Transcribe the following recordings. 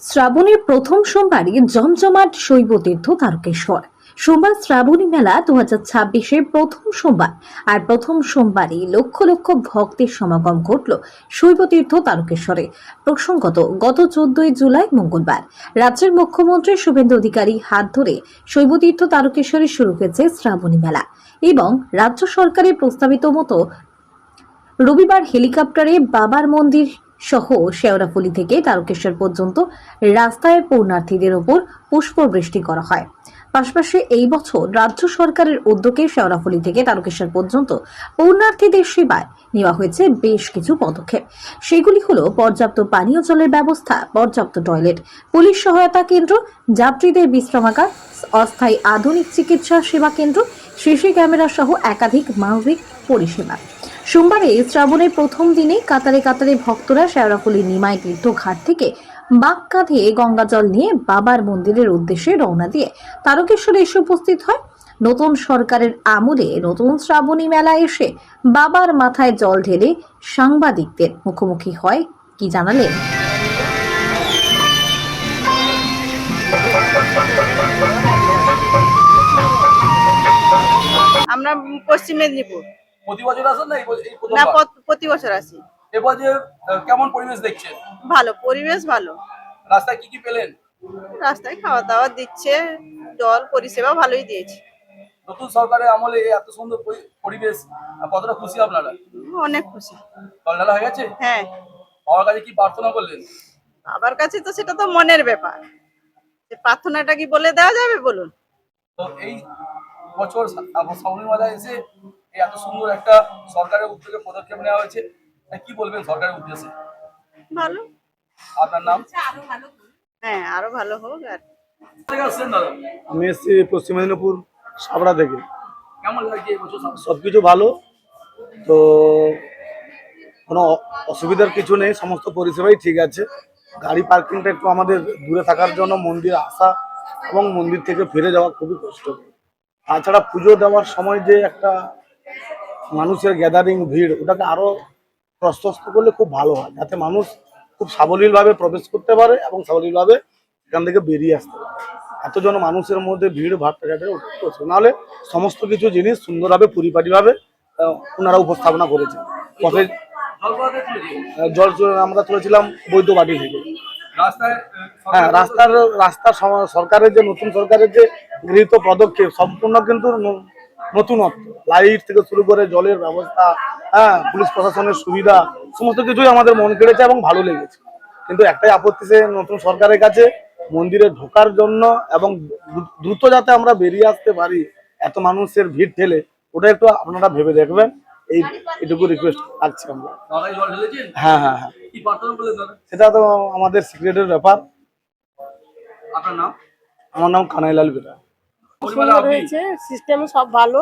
শ্রাবণের প্রথম সোমবারই জমজমাট শৈবতীর্থ তারকেশ্বর। সোমবার শ্রাবণী মেলা 2026-এর প্রথম সোমবার, আর প্রথম সোমবারই লক্ষ লক্ষ ভক্তের সমাগম ঘটল শৈবতীর্থ তারকেশ্বরে। প্রসঙ্গত, গত 14ই জুলাই মঙ্গলবার রাজ্যের মুখ্যমন্ত্রী শুভেন্দু অধিকারী হাত ধরে শৈবতীর্থ তারকেশ্বরে শুরু হয়েছে শ্রাবণী মেলা এবং রাজ্য সরকারের প্রস্তাবিত মতো রবিবার হেলিকপ্টারে বাবার মন্দির সহ শেওড়াফুলি থেকে তারকেশ্বর পর্যন্ত রাস্তায় পুণ্যার্থীদের ওপর পুষ্পবৃষ্টি করা হয়। পাশাপাশি এই বছর রাজ্য সরকারের উদ্যোগে শেওড়াফুলি থেকে তারকেশ্বর পর্যন্ত পুণ্যার্থীদের সেবায় নেওয়া হয়েছে বেশ কিছু পদক্ষেপ। সেগুলি হলো পর্যাপ্ত পানীয় জলের ব্যবস্থা, পর্যাপ্ত টয়লেট, পুলিশ সহায়তা কেন্দ্র, যাত্রীদের বিশ্রামাগার, অস্থায়ী আধুনিক চিকিৎসা সেবা কেন্দ্র, সিসি ক্যামেরা সহ একাধিক মানবিক পরিষেবা। সোমবারে শ্রাবণের প্রথম দিনে কাতারে কাতারে ভক্তরা শেওড়াফুলি নিমাই তীর্থ ঘাট থেকে বাঁক কাঁধে গঙ্গা জল নিয়ে বাবার মন্দিরের উদ্দেশ্যে রওনা দিয়ে তারকেশ্বরে এসে উপস্থিত হয়। নতুন সরকারের আমলে নতুন শ্রাবণী মেলা এসে বাবার মাথায় জল ঢেলে সাংবাদিকদের মুখোমুখি হয় কি জানালেন। আমরা পশ্চিম মেদিনীপুর। প্রতি বছর আসেন না? না, প্রতি বছর আসি। এবছর কেমন পরিবেশ দেখছেন? ভালো পরিবেশ, ভালো। রাস্তায় কি কি পেলেন? রাস্তায় খাওয়া দাওয়া দিচ্ছে, জল পরিষেবা ভালোই দিয়েছে। নতুন সরকারের আমলে এত সুন্দর পরিবেশ, কতটা খুশি আপনারা? অনেক খুশি। জলঢালা হয়ে গেছে? হ্যাঁ। বাবার কাছে কি প্রার্থনা করলেন? বাবার কাছে তো সেটা তো মনের ব্যাপার, প্রার্থনাটা কি বলে দেওয়া যাবে বলুন? তো এই বছর শ্রাবণী মেলায় এসে এত সুন্দর একটা সরকারের উদ্যোগে পদক্ষেপ নেওয়া হয়েছে, কি বলবেন সরকারের উদ্দেশ্যে? ভালো। আপনার নাম? হ্যাঁ, আরো ভালো হোক। আর আমি এসেছি পশ্চিম মেদিনীপুর সাবড়া থেকে। কেমন লাগছে এই বছর? সবকিছু ভালো, তো কোনো অসুবিধার কিছু নেই, সমস্ত পরিষেবাই ঠিক আছে। গাড়ি পার্কিংটা একটু আমাদের দূরে থাকার জন্য মন্দির আসা এবং মন্দির থেকে ফিরে যাওয়া খুবই কষ্ট। তাছাড়া পুজো দেওয়ার সময় যে একটা মানুষের গ্যাদারিং ভিড়, ওটাকে আরও প্রশস্ত করলে খুব ভালো হয়, যাতে মানুষ খুব সাবলীলভাবে প্রবেশ করতে পারে এবং সাবলীলভাবে এখান থেকে বেরিয়ে আসতে পারে। এতজন মানুষের মধ্যে ভিড় ভাট্টাঘাটে উঠতে, নাহলে সমস্ত কিছু জিনিস সুন্দরভাবে পরিপাটিভাবে ওনারা উপস্থাপনা করেছেন। পথে জল আমরা তুলেছিলাম বৈদ্যবাটি থেকে। হ্যাঁ, রাস্তার সরকারের যে নতুন সরকারের যে গৃহীত পদক্ষেপ সম্পূর্ণ কিন্তু নতুনত্ব। লাইট থেকে শুরু করে জলের ব্যবস্থা, হ্যাঁ, পুলিশ প্রশাসনের সুবিধা, সমস্ত কিছুই আমাদের মন কেড়েছে এবং ভালো লেগেছে। কিন্তু একটাই আপত্তি, সে নতুন সরকারের কাছে মন্দিরে ঢোকার জন্য এবং দ্রুত যাতে আমরা বেরিয়ে আসতে পারি এত মানুষের ভিড় ঠেলে, ওটা একটু আপনারা ভেবে দেখবেন, এইটুকু রিকোয়েস্ট রাখছি আমরা। হ্যাঁ হ্যাঁ হ্যাঁ, সেটা তো আমাদের সিক্রেটের ব্যাপার। আমার নাম কানাইলাল বেরা। সুন্দর হয়েছে, সিস্টেম সব ভালো।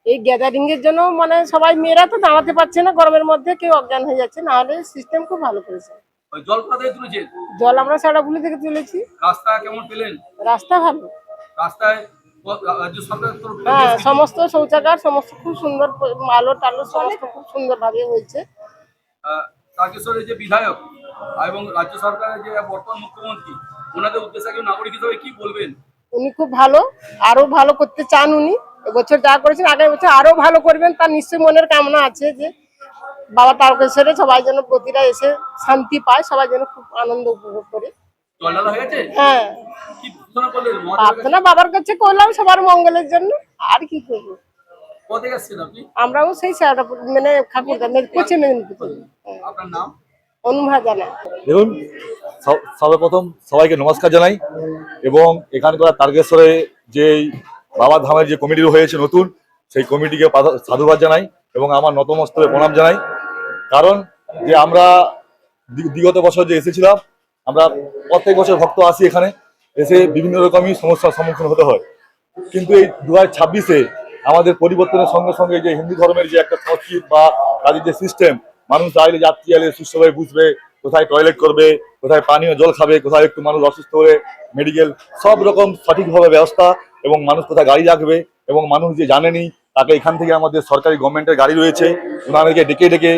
এই গ্যাদারিং এর জন্য মানে সবাই মেয়েরা তো দাঁড়াতে পারছে না, গরমের মধ্যে কেউ অজ্ঞান হয়ে যাচ্ছে, না হলে সিস্টেম খুব ভালো করেছে। জল আমরা শেওড়াফুলি থেকে তুলেছি। রাস্তা কেমন পেলেন? রাস্তা ভালো, রাস্তায় হ্যাঁ, সমস্ত শৌচাগার সমস্ত খুব সুন্দর, আলো টালো সমস্ত খুব সুন্দর ভাবে হয়েছে। তারকেশ্বরের যে বিধায়ক এবং রাজ্য সরকারের যে বর্তমান মুখ্যমন্ত্রী, ওনাদের উদ্দেশ্যে একজন নাগরিক হিসেবে কি বলবেন? উনি খুব ভালো, আরো ভালো করতে চান উনি। এবছর যা করেছেন আগামী বছর আরো ভালো করবেন, তার নিশ্চয়ই মনের কামনা আছে যে বাবা তারকেশ্বরে সবাই যেন প্রতিটা এসে শান্তি পায়, সবাই যেন খুব আনন্দ উপভোগ করে। হ্যাঁ, প্রার্থনা বাবার কাছে করলাম সবার মঙ্গলের জন্য, আর কি করবো। আমরাও সেই মানে ঠাকুরদা পশ্চিম মেদিনীপুর। অনুভা জানা। দেখুন, সর্বপ্রথম সবাইকে নমস্কার জানাই এবং এখানকার তারকেশ্বরে যে বাবা ধামের যে কমিটি হয়েছে নতুন, সেই কমিটিকে সাধুবাদ জানাই এবং আমার নতমস্তকে প্রণাম জানাই। কারণ যে আমরা বিগত বছর যে এসেছিলাম, আমরা প্রত্যেক বছর ভক্ত আসি, এখানে এসে বিভিন্ন রকমই সমস্যার সম্মুখীন হতে হয়। কিন্তু এই 2026-এ আমাদের পরিবর্তনের সঙ্গে সঙ্গে যে হিন্দু ধর্মের যে একটা সংস্কৃতি বা তাদের যে সিস্টেম, মানুষ আইলে যাত্রী আইলে সুস্থভাবে বুঝবে কোথায় টয়লেট করবে, কোথায় পানীয় জল খাবে, কোথায় একটু মানুষ অসুস্থ হলে মেডিকেল, সব রকম সঠিকভাবে ব্যবস্থা, এবং মানুষ কোথায় গাড়ি রাখবে, এবং মানুষ যে জানেনি তাকে এখান থেকে আমাদের সরকারি গভর্নমেন্টের গাড়ি রয়েছে, ওনাদেরকে ডেকে ডেকে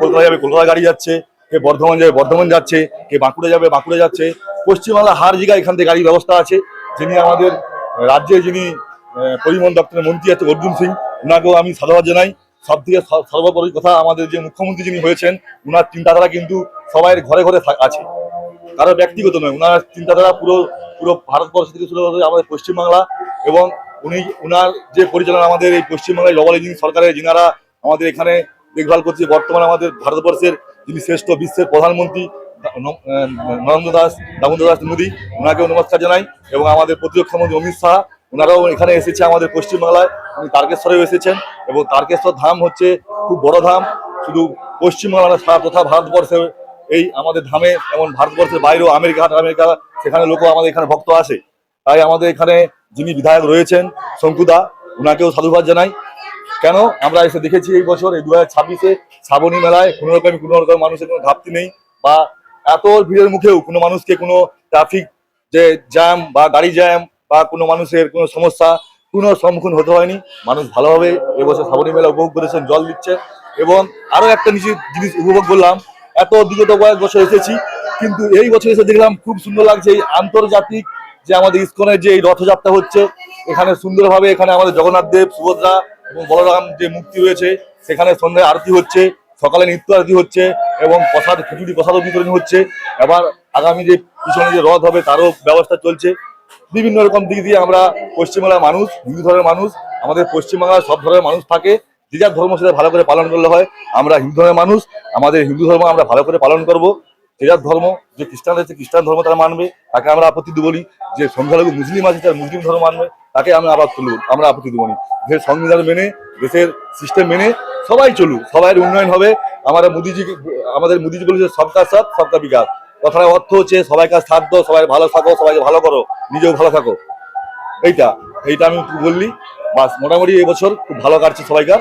কলকাতা যাবে, কলকাতা গাড়ি যাচ্ছে, কে বর্ধমান যাবে বর্ধমান যাচ্ছে, কে বাঁকুড়া যাবে বাঁকুড়া যাচ্ছে। পশ্চিমবাংলা হার জায়গায় এখান থেকে গাড়ির ব্যবস্থা আছে। যিনি আমাদের রাজ্যে যিনি পরিবহন দপ্তরের মন্ত্রী আছে অর্জুন সিং, ওনাকেও আমি সাধুবাদ জানাই। সব থেকে সর্বোপরি কথা, আমাদের যে মুখ্যমন্ত্রী যিনি হয়েছেন, ওনার চিন্তাধারা কিন্তু সবাই ঘরে ঘরে আছে, কারো ব্যক্তিগত নয়। ওনার চিন্তাধারা পুরো পুরো ভারতবর্ষ থেকে শুরু করে আমাদের পশ্চিমবাংলা, এবং ওনার যে পরিচালনা আমাদের এই পশ্চিমবাংলায় ডবল ইঞ্জিন সরকারের যিনারা আমাদের এখানে দেখভাল করছে, বর্তমানে আমাদের ভারতবর্ষের যিনি শ্রেষ্ঠ বিশ্বের প্রধানমন্ত্রী দামোদর দাস মোদী, ওনাকেও নমস্কার জানাই। এবং আমাদের প্রতিরক্ষা মন্ত্রী অমিত শাহ, ওনারাও এখানে এসেছে আমাদের পশ্চিমবাংলায়, উনি তারকেশ্বরেও এসেছেন। এবং তারকেশ্বর ধাম হচ্ছে খুব বড় ধাম, শুধু পশ্চিমবাংলা সারা তথা ভারতবর্ষে এই আমাদের ধামে, যেমন ভারতবর্ষের বাইরেও আমেরিকা সেখানে লোকও আমাদের এখানে ভক্ত আসে। তাই আমাদের এখানে যিনি বিধায়ক রয়েছেন শঙ্কুদা, ওনাকেও সাধুবাদ জানাই। কেন আমরা এসে দেখেছি এই বছর এই 2026-এ শ্রাবণী মেলায় কোনো রকম মানুষের কোনো ঘাটতি নেই, বা এত ভিড়ের মুখেও কোনো মানুষকে কোনো ট্রাফিক যে জ্যাম বা গাড়ি জ্যাম বা কোনো মানুষের কোনো সমস্যা কোনো সম্মুখীন হতে হয়নি। মানুষ ভালোভাবে এবছর শ্রাবণী মেলা উপভোগ করেছেন, জল দিচ্ছেন। এবং আরো একটা জিনিস উপভোগ করলাম, এত বিগত কয়েক বছর এসেছি, কিন্তু এই বছর এসে দেখলাম খুব সুন্দর লাগছে এই আন্তর্জাতিক যে আমাদের ইসকনের যে এই রথযাত্রা হচ্ছে, এখানে সুন্দরভাবে এখানে আমাদের জগন্নাথ দেব, সুভদ্রা এবং বলরাম যে মূর্তি রয়েছে, সেখানে সন্ধ্যায় আরতি হচ্ছে, সকালে নৃত্য আরতি হচ্ছে, এবং খিচুড়ি প্রসাদ বিতরণ হচ্ছে। এবার আগামী যে পিছনে যে রথ হবে তারও ব্যবস্থা চলছে। বিভিন্ন রকম দিক দিয়ে আমরা পশ্চিমবাংলার মানুষ, হিন্দু ধর্মের মানুষ, আমাদের পশ্চিমবাংলার সব ধর্মের মানুষ থাকে, যে যার ধর্ম সেটা ভালো করে পালন করলে হয়। আমরা হিন্দু ধর্মের মানুষ, আমাদের হিন্দু ধর্ম আমরা ভালো করে পালন করব। যে যার ধর্ম, যে খ্রিস্টান আছে খ্রিস্টান ধর্ম তারা মানবে, তাকে আমরা আপত্তি দেবো নি। যে সংখ্যালঘু মুসলিম আছে তারা মুসলিম ধর্ম মানবে, তাকে আমরা আপত্তি দেবো নি। দেশের সংবিধান মেনে, দেশের সিস্টেম মেনে সবাই চলুক, সবাই উন্নয়ন হবে। আমাদের মোদিজি বলেছে সবকা সাথ সবকা বিকাশ, কথার অর্থ হচ্ছে সবাইকার সাথ দাও, সবাই ভালো থাকো, সবাইকে ভালো করো, নিজেও ভালো থাকো। এইটা আমি বললি। বাস মোটামুটি এবছর খুব ভালো কাটছে সবাইকার।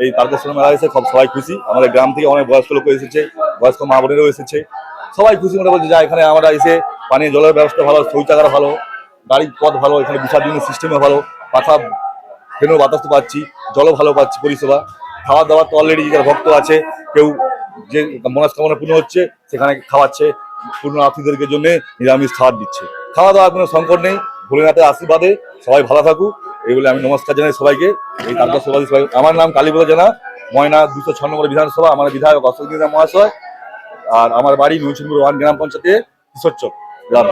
এই তারকেশ্বর মেলা এসে সবাই খুশি। আমাদের গ্রাম থেকে অনেক বয়স্ক লোক এসেছে, বয়স্ক মা বোনেরাও এসেছে, সবাই খুশি মনে বলছে যা এখানে আমরা এসে পানীয় জলের ব্যবস্থা ভালো, শৌচাগার ভালো, গাড়ির পথ ভালো, এখানে বিসর্জনের সিস্টেমও ভালো, পাখা ফেনেও বাতাস তো পাচ্ছি, জলও ভালো পাচ্ছি, পরিষেবা। খাওয়া দাওয়া তো অলরেডি যারা ভক্ত আছে, কেউ যে মনস্কামনা পূর্ণ হচ্ছে সেখানে খাওয়াচ্ছে, পূর্ণার্থীদেরকে জন্য নিরামিষ খাবার দিচ্ছে। খাওয়া দাওয়ার কোনো সংকট নেই, ভোলেনাথের আশীর্বাদে সবাই ভালো থাকুক এই বলে আমি নমস্কার জানাই সবাইকে। এই তারকেশ্বর সবাই, আমার নাম কালীপদ জানা, ময়না 206 নম্বর বিধানসভা, আমার বিধায়ক অশোক মহাশয়, আর আমার বাড়ি নৈচুরপুর 1 গ্রাম পঞ্চায়েতে কিশোরচক গ্রাম।